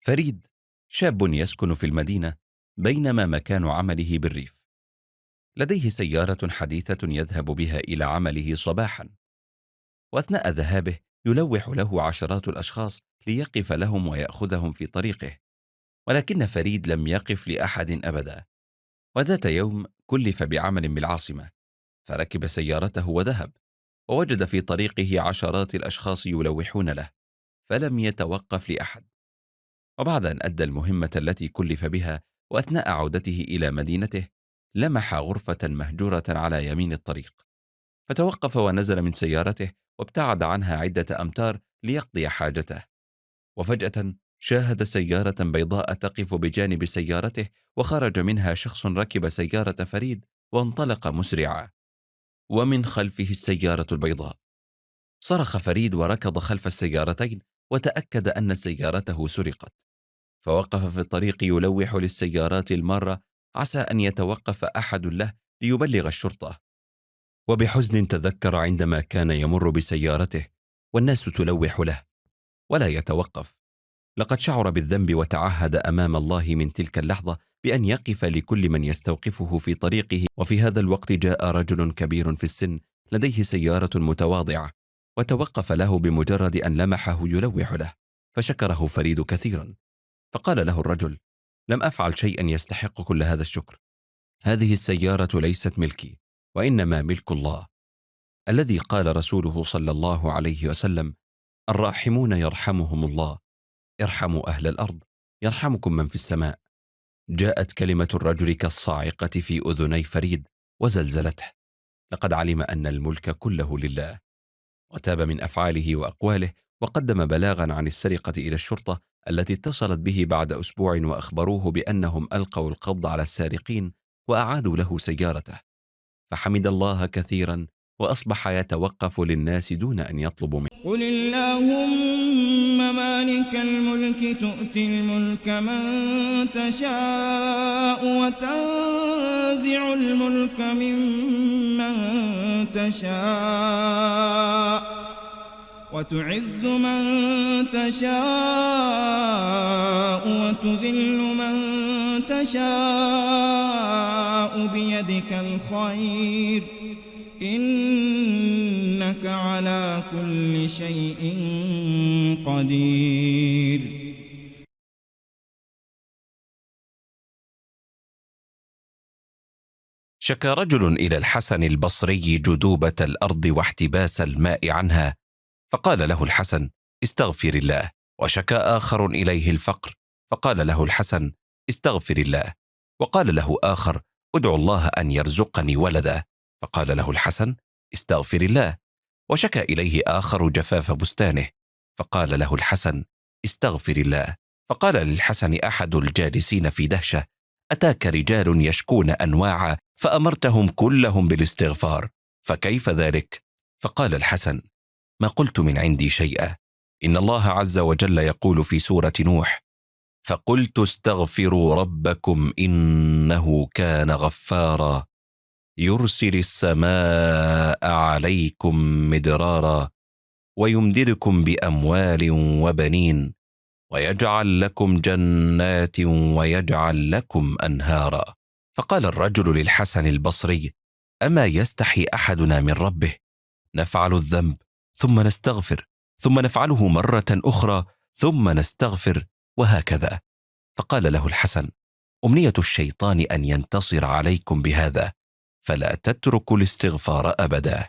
فريد شاب يسكن في المدينة، بينما مكان عمله بالريف. لديه سيارة حديثة يذهب بها إلى عمله صباحا، وأثناء ذهابه يلوح له عشرات الأشخاص ليقف لهم ويأخذهم في طريقه. ولكن فريد لم يقف لأحد أبدا. وذات يوم كلف بعمل بالعاصمة، فركب سيارته وذهب، ووجد في طريقه عشرات الأشخاص يلوحون له، فلم يتوقف لأحد. وبعد أن أدى المهمة التي كلف بها، وأثناء عودته إلى مدينته، لمح غرفة مهجورة على يمين الطريق، فتوقف ونزل من سيارته وابتعد عنها عدة أمتار ليقضي حاجته. وفجأة شاهد سيارة بيضاء تقف بجانب سيارته، وخرج منها شخص ركب سيارة فريد وانطلق مسرعا، ومن خلفه السيارة البيضاء. صرخ فريد وركض خلف السيارتين، وتأكد أن سيارته سرقت، فوقف في الطريق يلوح للسيارات المارة عسى أن يتوقف أحد له ليبلغ الشرطة. وبحزن تذكر عندما كان يمر بسيارته والناس تلوح له ولا يتوقف. لقد شعر بالذنب وتعهد أمام الله من تلك اللحظة بأن يقف لكل من يستوقفه في طريقه. وفي هذا الوقت جاء رجل كبير في السن لديه سيارة متواضعة، وتوقف له بمجرد أن لمحه يلوح له، فشكره فريد كثيرا. فقال له الرجل: لم أفعل شيئا يستحق كل هذا الشكر. هذه السيارة ليست ملكي، وإنما ملك الله، الذي قال رسوله صلى الله عليه وسلم: الراحمون يرحمهم الله، ارحموا أهل الأرض يرحمكم من في السماء. جاءت كلمة الرجل كالصاعقة في أذني فريد وزلزلته. لقد علم أن الملك كله لله، وتاب من أفعاله وأقواله، وقدم بلاغا عن السرقة إلى الشرطة التي اتصلت به بعد أسبوع، وأخبروه بأنهم ألقوا القبض على السارقين وأعادوا له سيارته، فحمد الله كثيرا وأصبح يتوقف للناس دون أن يطلب منه. قل اللهم مالك الملك تؤتي الملك من تشاء وتنزع الملك ممن تشاء وتعز من تشاء وتذل من تشاء بيدك الخير إنك على كل شيء قدير. شكى رجل إلى الحسن البصري جذوبة الأرض واحتباس الماء عنها، فقال له الحسن: استغفر الله. وشكى آخر إليه الفقر، فقال له الحسن: استغفر الله. وقال له آخر: ادعو الله أن يرزقني ولدا، فقال له الحسن: استغفر الله. وشكى إليه آخر جفاف بستانه، فقال له الحسن: استغفر الله. فقال للحسن أحد الجالسين في دهشة: أتاك رجال يشكون أنواعا فأمرتهم كلهم بالاستغفار، فكيف ذلك؟ فقال الحسن: ما قلت من عندي شيئا، إن الله عز وجل يقول في سورة نوح: فقلت استغفروا ربكم إنه كان غفارا يرسل السماء عليكم مدرارا ويمددكم بأموال وبنين ويجعل لكم جنات ويجعل لكم أنهارا. فقال الرجل للحسن البصري: أما يستحي أحدنا من ربه؟ نفعل الذنب ثم نستغفر، ثم نفعله مرة أخرى ثم نستغفر، وهكذا. فقال له الحسن: أمنية الشيطان أن ينتصر عليكم بهذا، فلا تتركوا الاستغفار أبدا.